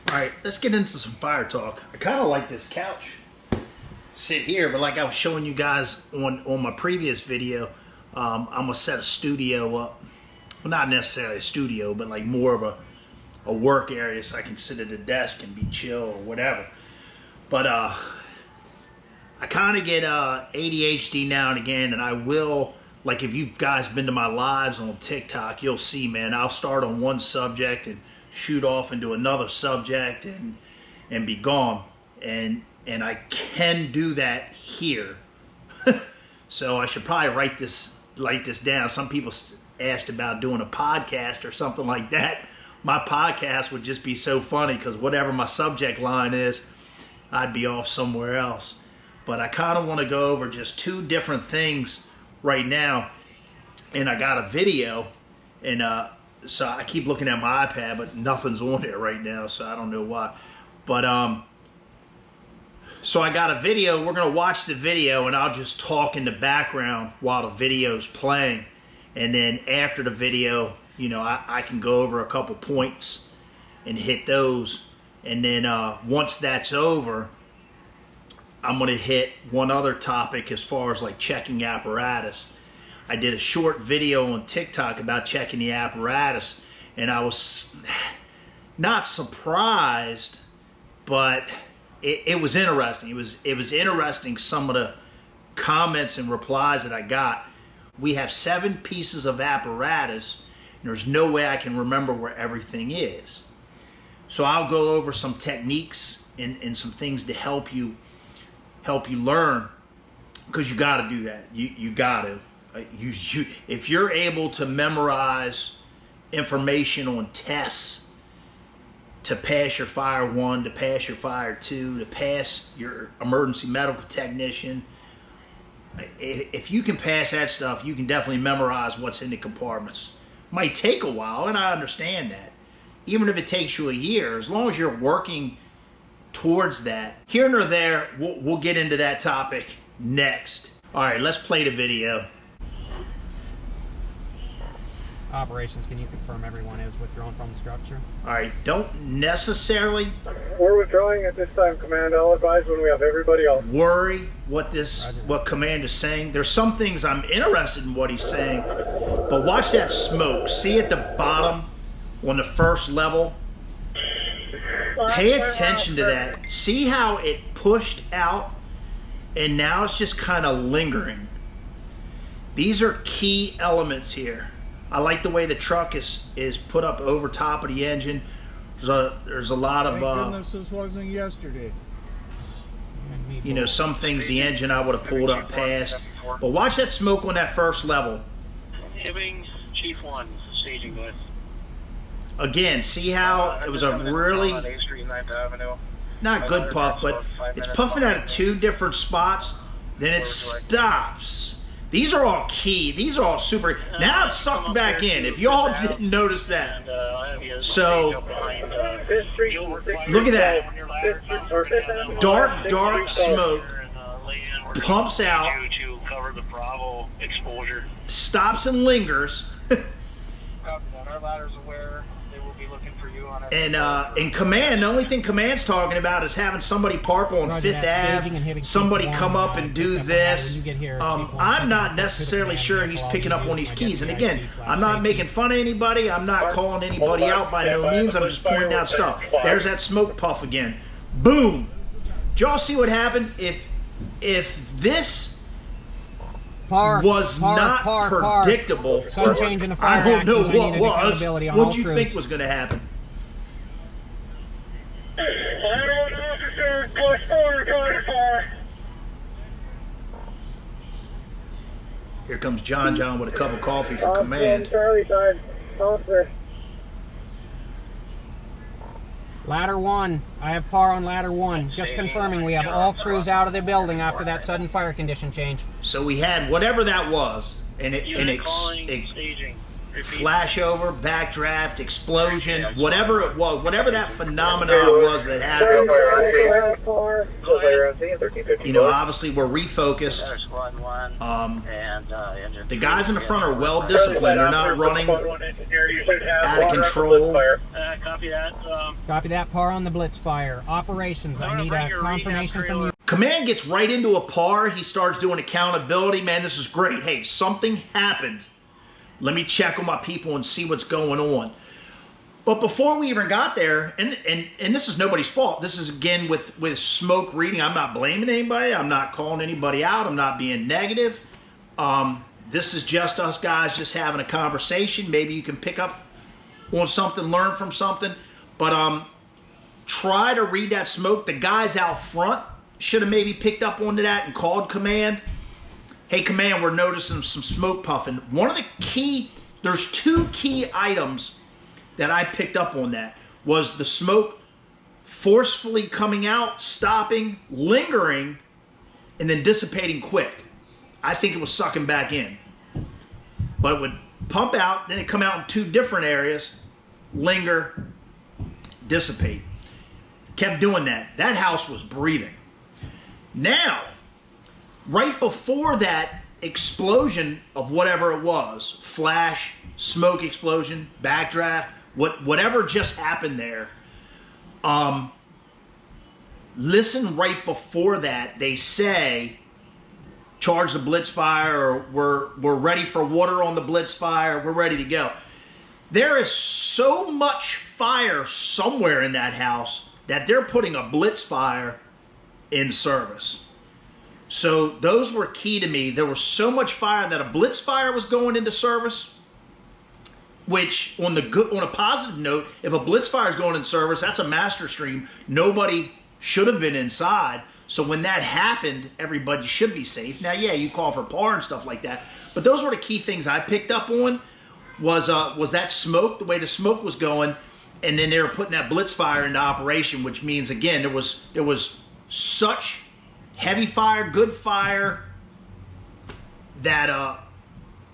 All right, let's get into some fire talk. I kind of like this couch. Sit here, but like I was showing you guys on my previous video, I'm gonna set a studio up. Well, not necessarily a studio, but like more of a work area so I can sit at a desk and be chill or whatever. But I kind of get ADHD now and again, and I will, like if you guys been to my lives on TikTok, you'll see, man, I'll start on one subject and shoot off into another subject and be gone. And I can do that here. So I should probably write this down. Some people asked about doing a podcast or something like that. My podcast would just be so funny because whatever my subject line is, I'd be off somewhere else. But I kind of want to go over just two different things right now. And I got a video, and so I keep looking at my iPad, but nothing's on it right now, so I don't know why. But so I got a video. We're gonna watch the video, and I'll just talk in the background while the video's playing. And then after the video, you know, I can go over a couple points and hit those. And then once that's over, I'm gonna hit one other topic as far as like checking apparatus. I did a short video on TikTok about checking the apparatus, and I was not surprised, but it was interesting. It was interesting, some of the comments and replies that I got. We have 7 pieces of apparatus, and there's no way I can remember where everything is. So I'll go over some techniques and some things to help you learn, because you got to do that. You got to. If you're able to memorize information on tests to pass your Fire 1, to pass your Fire 2, to pass your emergency medical technician, if you can pass that stuff, you can definitely memorize what's in the compartments. Might take a while, and I understand that. Even if it takes you a year, as long as you're working towards that. Here nor there, we'll get into that topic next. All right, let's play the video. Operations, can you confirm everyone is withdrawn from the structure? All right, don't necessarily We're withdrawing at this time, Command. I'll advise when we have everybody else. worry what Command is saying. There's some things I'm interested in what he's saying, but watch that smoke. See at the bottom on the first level? Pay attention to that. See how it pushed out and now it's just kind of lingering. These are key elements here. I like the way the truck is put up over top of the engine. There's a lot of Thank goodness this wasn't yesterday. you know, some things the engine I would have pulled up past. But watch that smoke on that first level. Hibbing, Chief 1, staging with. Again, see how it was a really not good puff, but it's puffing out of 2 different spots, then it stops. These are all key. These are all super. Now it's sucked back in. If y'all didn't notice that. So, look at that. Dark smoke pumps out, stops and lingers. Our ladder's aware. They will be looking for you on And in Command, the only thing Command's talking about is having somebody park on 5th Ave, somebody come up and do this. I'm not necessarily sure he's picking up on these keys. And again, I'm not making fun of anybody. I'm not calling anybody out by no means. I'm just pointing out stuff. There's that smoke puff again. Boom. Did y'all see what happened? If this was not predictable, I don't know what was. What do you think was going to happen? Here comes John with a cup of coffee for Command. Charlie side, officer. Ladder 1, I have PAR on ladder 1. Just confirming we have all crews out of the building after that sudden fire condition change. So we had whatever that was, and it flashover, backdraft, explosion, whatever it was, whatever that phenomenon was that happened. You know, obviously we're refocused. The guys in the front are well disciplined. They're not running out of control. Copy that. Copy that, par on the blitz fire. Operations, I need a confirmation from you. Command gets right into a par. He starts doing accountability. Man, this is great. Hey, something happened. Let me check on my people and see what's going on. But before we even got there, and this is nobody's fault. This is, again, with smoke reading. I'm not blaming anybody. I'm not calling anybody out. I'm not being negative. This is just us guys just having a conversation. Maybe you can pick up on something, learn from something. But try to read that smoke. The guys out front should have maybe picked up onto that and called command. Hey, command, we're noticing some smoke puffing. One of the key, there's two key items that I picked up on that, was the smoke forcefully coming out, stopping, lingering, and then dissipating quick. I think it was sucking back in. But it would pump out, then it'd come out in two different areas, linger, dissipate. Kept doing that. That house was breathing. Now, right before that explosion of whatever it was, flash, smoke explosion, backdraft, whatever just happened there, listen right before that, they say, charge the blitz fire, or we're ready for water on the blitz fire, we're ready to go. There is so much fire somewhere in that house that they're putting a blitz fire in service. So those were key to me. There was so much fire that a blitz fire was going into service, which on a positive note, if a blitz fire is going in service, that's a master stream. Nobody should have been inside. So when that happened, everybody should be safe. Now, yeah, you call for par and stuff like that, but those were the key things I picked up on. Was that smoke, the way the smoke was going, and then they were putting that blitz fire into operation, which means, again, there was such heavy fire, good fire, that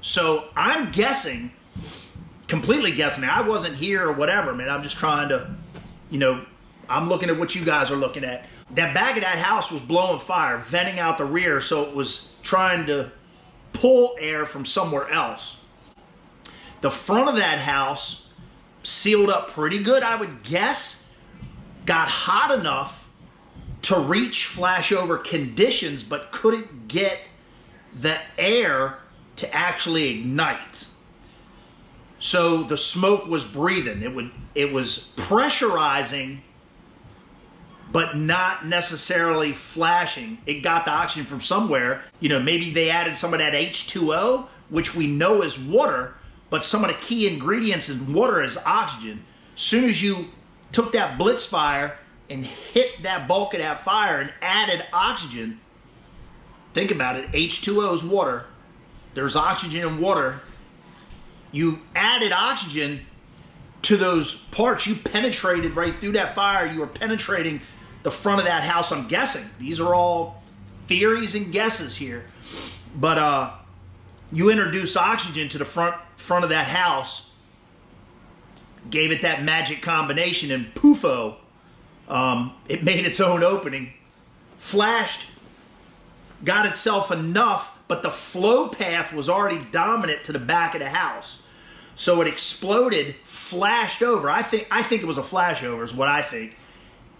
so I'm guessing, completely guessing. I wasn't here or whatever, man. I'm just trying to, I'm looking at what you guys are looking at. That back of that house was blowing fire, venting out the rear, so it was trying to pull air from somewhere else. The front of that house sealed up pretty good, I would guess. Got hot enough to reach flashover conditions, but couldn't get the air to actually ignite. So the smoke was breathing. It was pressurizing, but not necessarily flashing. It got the oxygen from somewhere. Maybe they added some of that H2O, which we know is water, but some of the key ingredients in water is oxygen. As soon as you took that blitz fire and hit that bulk of that fire and added oxygen, think about it, H2O is water. There's oxygen in water. You added oxygen to those parts. You penetrated right through that fire. You were penetrating the front of that house, I'm guessing. These are all theories and guesses here. But you introduced oxygen to the front of that house, gave it that magic combination, and poofo, it made its own opening, flashed, got itself enough, but the flow path was already dominant to the back of the house. So it exploded, flashed over. I think it was a flashover is what I think.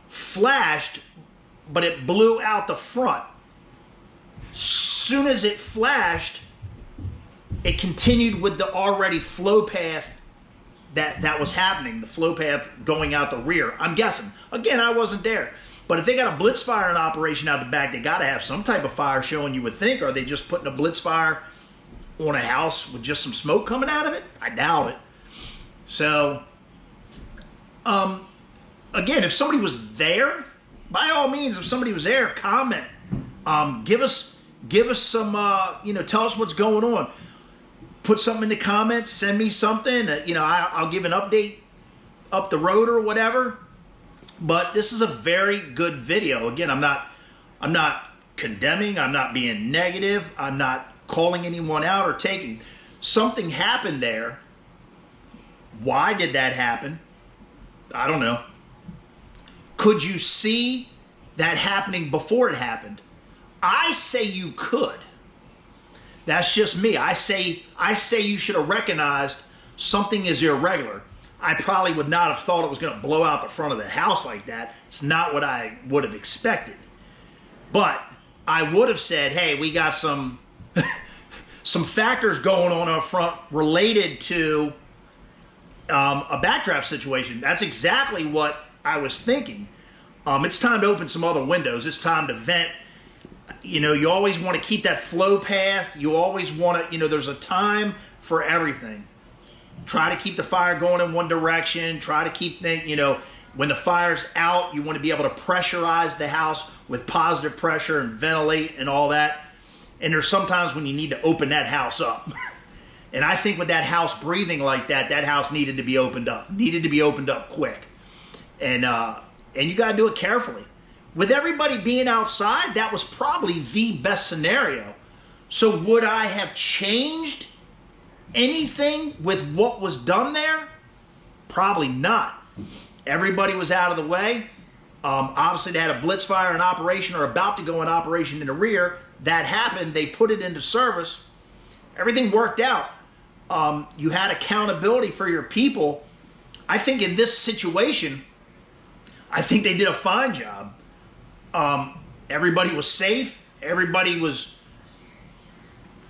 Flashed, but it blew out the front. Soon as it flashed, it continued with the already flow path that was happening, the flow path going out the rear. I'm guessing. Again, I wasn't there. But if they got a blitz fire in operation out the back, they got to have some type of fire showing, you would think. Or are they just putting a blitz fire on a house with just some smoke coming out of it? I doubt it. So, again, if somebody was there, by all means, if somebody was there, comment. Give us some, tell us what's going on. Put something in the comments, send me something. I'll give an update up the road or whatever. But this is a very good video. Again, I'm not condemning. I'm not being negative. I'm not calling anyone out or taking. Something happened there Why did that happen? I don't know. Could you see that happening before it happened? I say you could. That's just me. I say you should have recognized something is irregular. I probably would not have thought it was going to blow out the front of the house like that. It's not what I would have expected. But I would have said, hey, we got some some factors going on up front related to a backdraft situation. That's exactly what I was thinking. It's time to open some other windows. It's time to vent. You know, you always want to keep that flow path. You always want to, you know, there's a time for everything. Try to keep the fire going in one direction. Try to keep things, you know, when the fire's out, you want to be able to pressurize the house with positive pressure and ventilate and all that. And there's sometimes when you need to open that house up. And I think with that house breathing like that, that house needed to be opened up. Needed to be opened up quick. And you got to do it carefully. With everybody being outside, that was probably the best scenario. So would I have changed anything with what was done there? Probably not. Everybody was out of the way. Obviously, they had a blitz fire in operation or about to go in operation in the rear. That happened. They put it into service. Everything worked out. You had accountability for your people. I think in this situation, I think they did a fine job. Everybody was safe. Everybody was,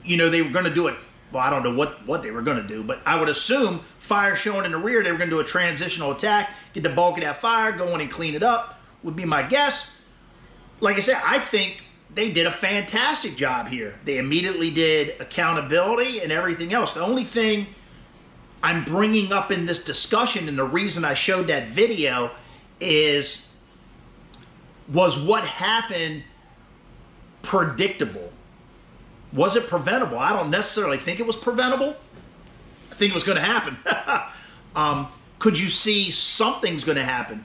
you know, they were going to do it. Well, I don't know what they were going to do, but I would assume fire showing in the rear, they were going to do a transitional attack, get the bulk of that fire, go in and clean it up, would be my guess. Like I said, I think they did a fantastic job here. They immediately did accountability and everything else. The only thing I'm bringing up in this discussion, and the reason I showed that video, was what happened predictable? Was it preventable? I don't necessarily think it was preventable. I think it was going to happen. Could you see something's going to happen?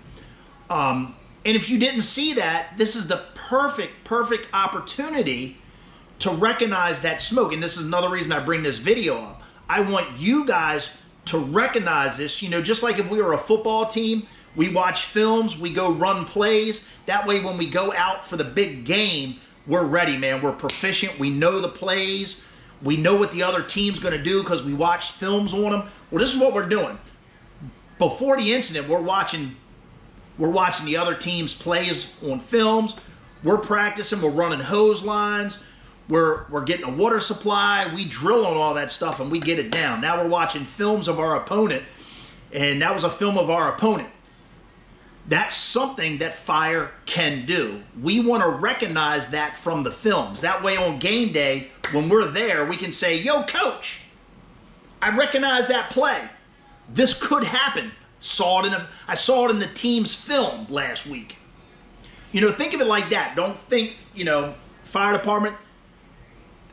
And if you didn't see that, this is the perfect opportunity to recognize that smoke. And this is another reason I bring this video up. I want you guys to recognize this. You know, just like if we were a football team, we watch films, we go run plays. That way when we go out for the big game, we're ready, man. We're proficient. We know the plays. We know what the other team's going to do because we watched films on them. Well, this is what we're doing. Before the incident, we're watching the other team's plays on films. We're practicing. We're running hose lines. We're getting a water supply. We drill on all that stuff and we get it down. Now we're watching films of our opponent, and that was a film of our opponent. That's something that fire can do. We want to recognize that from the films. That way on game day, when we're there, we can say, yo, coach, I recognize that play. This could happen. I saw it in the team's film last week. You know, think of it like that. Don't think, you know, fire department,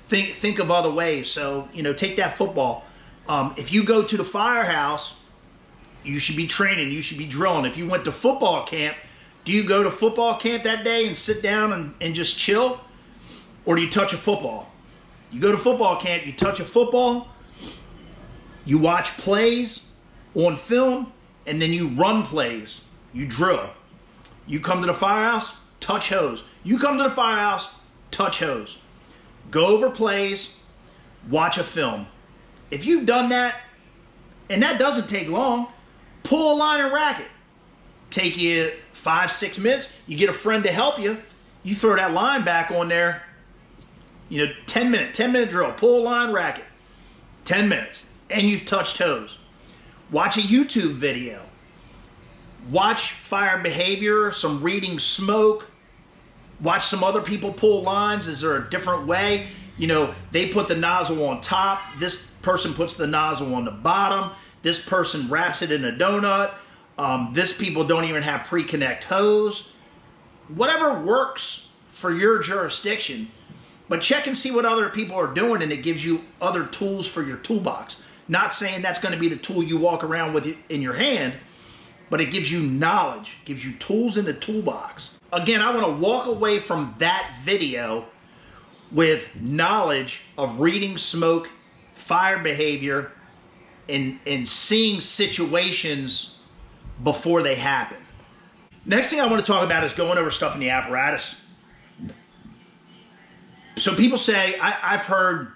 think of other ways. So, you know, take that football. If you go to the firehouse, you should be training. You should be drilling. If you went to football camp, do you go to football camp that day and sit down and just chill? Or do you touch a football? You go to football camp, you touch a football, you watch plays on film, and then you run plays. You drill. You come to the firehouse, touch hose. You come to the firehouse, touch hose. Go over plays, watch a film. If you've done that, and that doesn't take long, pull a line and rack it. Take you 5-6 minutes. You get a friend to help you. You throw that line back on there. You know, 10 minute drill. Pull a line, rack it. 10 minutes. And you've touched hose. Watch a YouTube video. Watch fire behavior, some reading smoke. Watch some other people pull lines. Is there a different way? You know, they put the nozzle on top. This person puts the nozzle on the bottom. This person wraps it in a donut. This people don't even have pre-connect hose. Whatever works for your jurisdiction. But check and see what other people are doing, and it gives you other tools for your toolbox. Not saying that's going to be the tool you walk around with in your hand, but it gives you knowledge, gives you tools in the toolbox. Again, I want to walk away from that video with knowledge of reading smoke, fire behavior, and seeing situations before they happen. Next thing I want to talk about is going over stuff in the apparatus. So people say, I've heard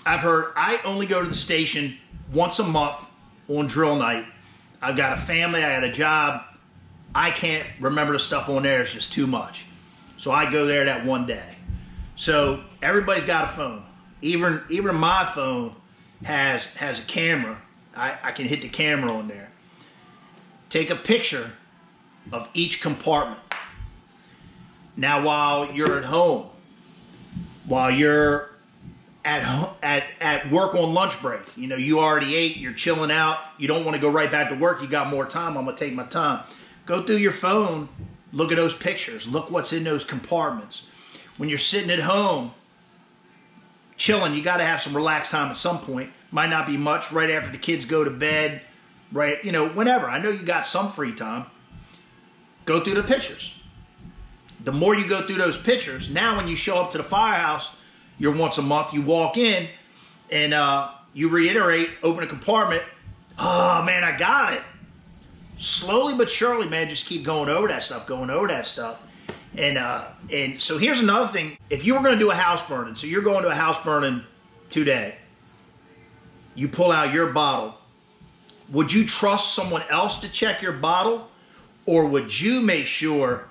I only go to the station once a month on drill night. I've got a family, I got a job. I can't remember the stuff on there, it's just too much. So I go there that one day. So everybody's got a phone. Even my phone has a camera. I can hit the camera on there. Take a picture of each compartment. Now while you're at home, while you're at work on lunch break, you know, you already ate, you're chilling out, you don't want to go right back to work, you got more time, I'm gonna take my time. Go through your phone, look at those pictures, look what's in those compartments. When you're sitting at home, chilling, you gotta have some relaxed time at some point. Might not be much, right after the kids go to bed, right, you know, whenever. I know you got some free time. Go through the pictures. The more you go through those pictures, now when you show up to the firehouse, you're once a month, you walk in and you reiterate, open a compartment. Oh man, I got it. Slowly but surely, man, just keep going over that stuff. And so here's another thing. If you were going to do a house burning, so you're going to a house burning today, you pull out your bottle. Would you trust someone else to check your bottle? Or would you make sure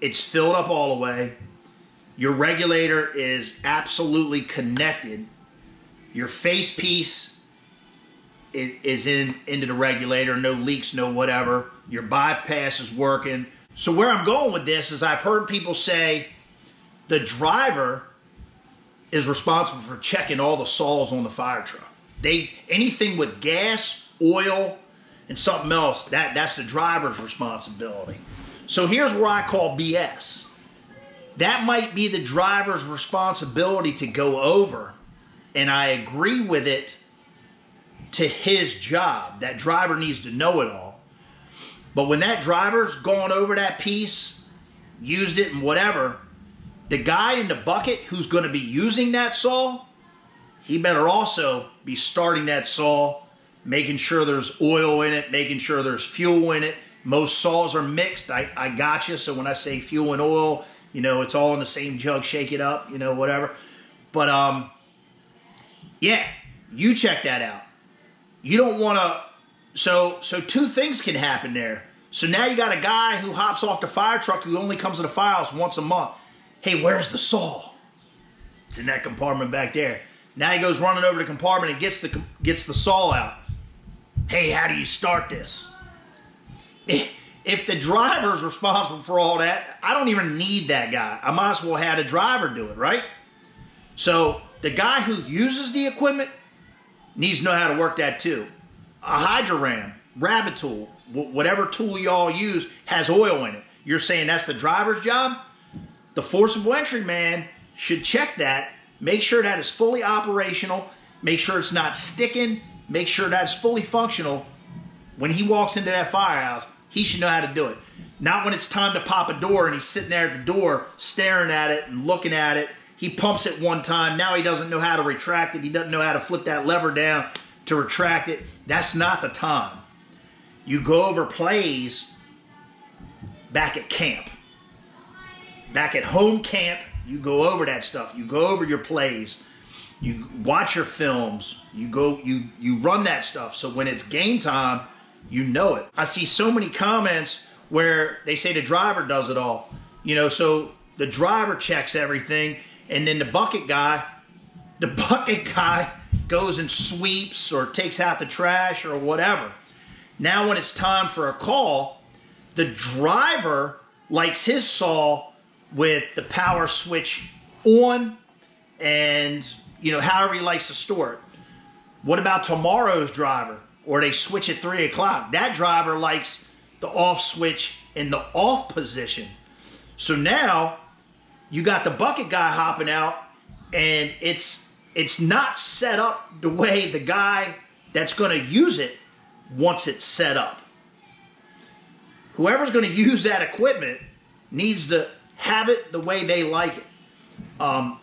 it's filled up all the way, your regulator is absolutely connected, your face piece is into the regulator, no leaks, no whatever, your bypass is working. So where I'm going with this is I've heard people say the driver is responsible for checking all the saws on the fire truck. Anything with gas, oil, and something else, that's the driver's responsibility. So here's where I call BS. That might be the driver's responsibility to go over, and I agree with it to his job. That driver needs to know it all. But when that driver's gone over that piece, used it and whatever, the guy in the bucket who's going to be using that saw, he better also be starting that saw, making sure there's oil in it, making sure there's fuel in it. Most saws are mixed. I got you. So when I say fuel and oil, you know, it's all in the same jug, shake it up, you know, whatever. But, yeah, you check that out. You don't want to, so two things can happen there. So now you got a guy who hops off the fire truck who only comes to the firehouse once a month. Hey, where's the saw? It's in that compartment back there. Now he goes running over the compartment and gets the saw out. Hey, how do you start this? If the driver's responsible for all that, I don't even need that guy. I might as well have a driver do it, right? So the guy who uses the equipment needs to know how to work that too. A hydroram, rabbit tool, whatever tool y'all use has oil in it. You're saying that's the driver's job? The forcible entry man should check that, make sure that it's fully operational, make sure it's not sticking, make sure that's fully functional. When he walks into that firehouse, he should know how to do it. Not when it's time to pop a door and he's sitting there at the door staring at it and looking at it. He pumps it one time. Now he doesn't know how to retract it. He doesn't know how to flip that lever down to retract it. That's not the time. You go over plays back at camp. Back at home camp, you go over that stuff. You go over your plays. You watch your films. You run that stuff. So when it's game time, you know it. I see so many comments where they say the driver does it all. You know, so the driver checks everything, and then the bucket guy goes and sweeps or takes out the trash or whatever. Now when it's time for a call, the driver likes his saw with the power switch on and, you know, however he likes to store it. What about tomorrow's driver? Or they switch at 3 o'clock. That driver likes the off switch in the off position. So now you got the bucket guy hopping out, and it's not set up the way the guy that's going to use it wants it set up. Whoever's going to use that equipment needs to have it the way they like it.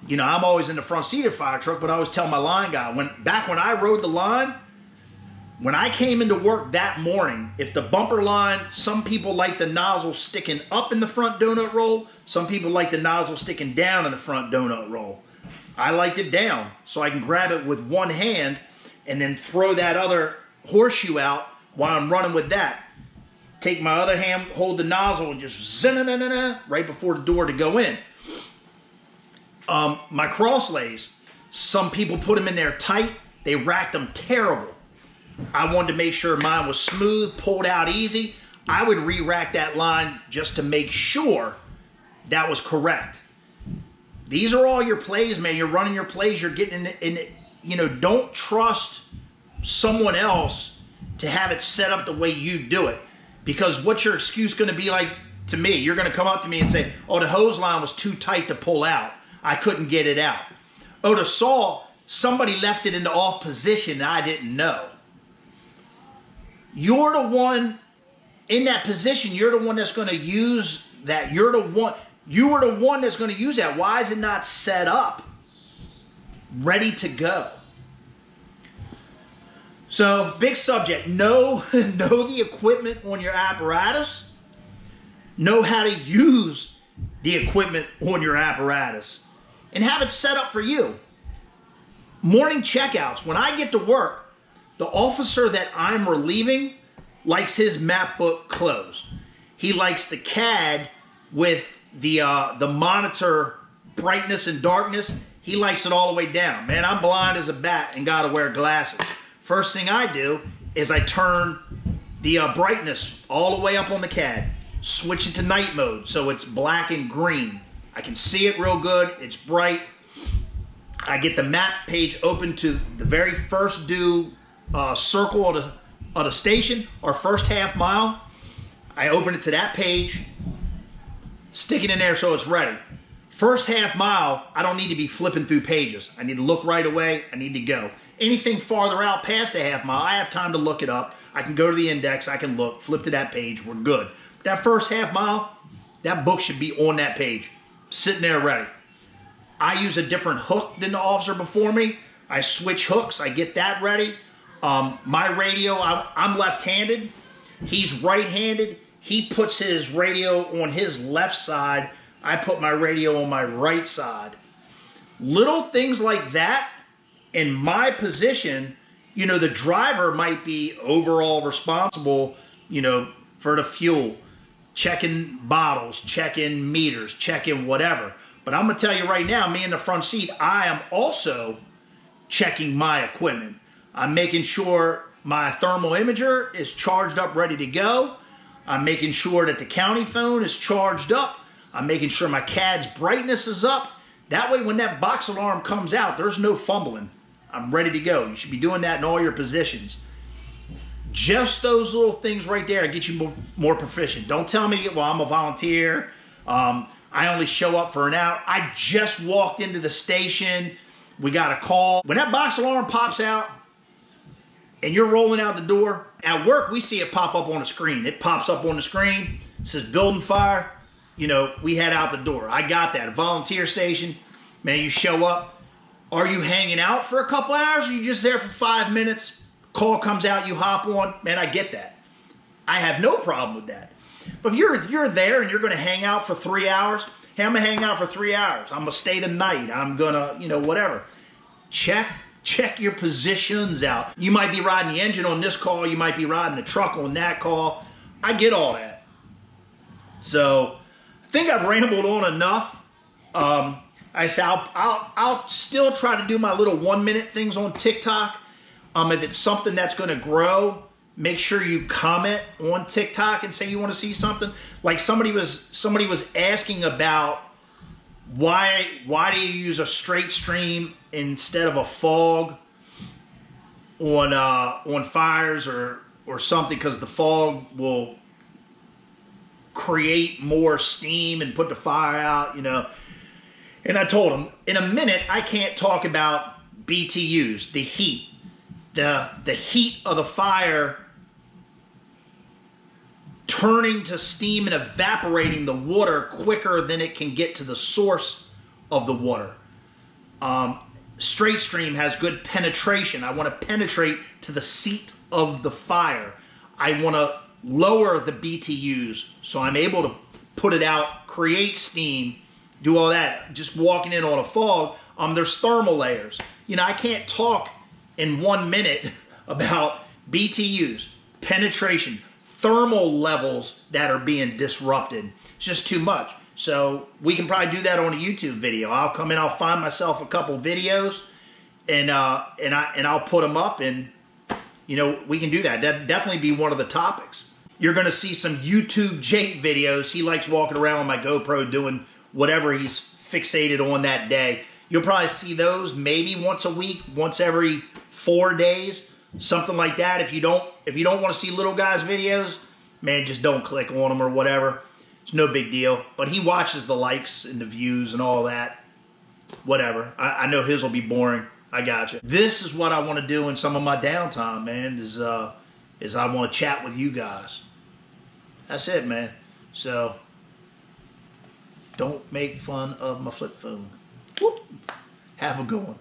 You know, I'm always in the front seat of the fire truck, but I always tell my line guy, back when I rode the line, When I came into work that morning, if the bumper line, some people like the nozzle sticking up in the front donut roll, some people like the nozzle sticking down in the front donut roll. I liked it down so I can grab it with one hand and then throw that other horseshoe out while I'm running with that. Take my other hand, hold the nozzle, and just zzz-na-na-na-na right before the door to go in. My crosslays, some people put them in there tight. They racked them terrible. I wanted to make sure mine was smooth, pulled out easy. I would re-rack that line just to make sure that was correct. These are all your plays, man. You're running your plays. You're getting in it. You know, don't trust someone else to have it set up the way you do it. Because what's your excuse going to be like to me? You're going to come up to me and say, oh, the hose line was too tight to pull out. I couldn't get it out. Oh, the saw, somebody left it in the off position and I didn't know. You're the one in that position. You're the one that's going to use that. You are the one that's going to use that. Why is it not set up, ready to go? So, big subject. Know the equipment on your apparatus. Know how to use the equipment on your apparatus. And have it set up for you. Morning checkouts. When I get to work, the officer that I'm relieving likes his map book closed. He likes the CAD with the monitor brightness and darkness. He likes it all the way down. Man, I'm blind as a bat and got to wear glasses. First thing I do is I turn the brightness all the way up on the CAD. Switch it to night mode so it's black and green. I can see it real good. It's bright. I get the map page open to the very first due circle of the station, or first half mile. I open it to that page, stick it in there so it's ready. First half mile, I don't need to be flipping through pages. I need to look right away. I need to go. Anything farther out past a half mile, I have time to look it up. I can go to the index, I can look, flip to that page, we're good. But that first half mile, that book should be on that page, sitting there ready. I use a different hook than the officer before me. I switch hooks, I get that ready. My radio, I'm left-handed. He's right-handed. He puts his radio on his left side. I put my radio on my right side. Little things like that, in my position, you know, the driver might be overall responsible, you know, for the fuel, checking bottles, checking meters, checking whatever. But I'm going to tell you right now, me in the front seat, I am also checking my equipment. I'm making sure my thermal imager is charged up, ready to go. I'm making sure that the county phone is charged up. I'm making sure my CAD's brightness is up. That way, when that box alarm comes out, there's no fumbling. I'm ready to go. You should be doing that in all your positions. Just those little things right there get you more proficient. Don't tell me, well, I'm a volunteer. I only show up for an hour. I just walked into the station. We got a call. When that box alarm pops out and you're rolling out the door, at work, we see it pop up on the screen. It pops up on the screen. It says building fire. You know, we head out the door. I got that. A volunteer station. Man, you show up. Are you hanging out for a couple hours? Or are you just there for 5 minutes? Call comes out, you hop on. Man, I get that. I have no problem with that. But if you're there and you're going to hang out for 3 hours, hey, I'm going to hang out for 3 hours. I'm going to stay the night. I'm going to, you know, whatever. Check your positions out. You might be riding the engine on this call. You might be riding the truck on that call. I get all that. So I think I've rambled on enough. I say I'll still try to do my little 1 minute things on TikTok. If it's something that's going to grow, make sure you comment on TikTok and say you want to see something. Like somebody was asking about why do you use a straight stream instead of a fog on fires or something, because the fog will create more steam and put the fire out, you know. And I told him, in a minute, I can't talk about BTUs, the heat. The heat of the fire turning to steam and evaporating the water quicker than it can get to the source of the water. Straight stream has good penetration. I want to penetrate to the seat of the fire. I want to lower the BTUs so I'm able to put it out, create steam, do all that. Just walking in on a fog, there's thermal layers. You know, I can't talk in 1 minute about BTUs, penetration, thermal levels that are being disrupted. It's just too much. So we can probably do that on a YouTube video. I'll come in, I'll find myself a couple videos, and I'll put them up, and you know, we can do that. That'd definitely be one of the topics. You're gonna see some YouTube Jake videos. He likes walking around with my GoPro doing whatever he's fixated on that day. You'll probably see those maybe once a week, once every 4 days, something like that. If you don't want to see little guys' videos, man, just don't click on them or whatever. It's no big deal. But he watches the likes and the views and all that. Whatever. I know his will be boring. I got you. This is what I want to do in some of my downtime, man, is I want to chat with you guys. That's it, man. So, don't make fun of my flip phone. Whoop. Have a good one.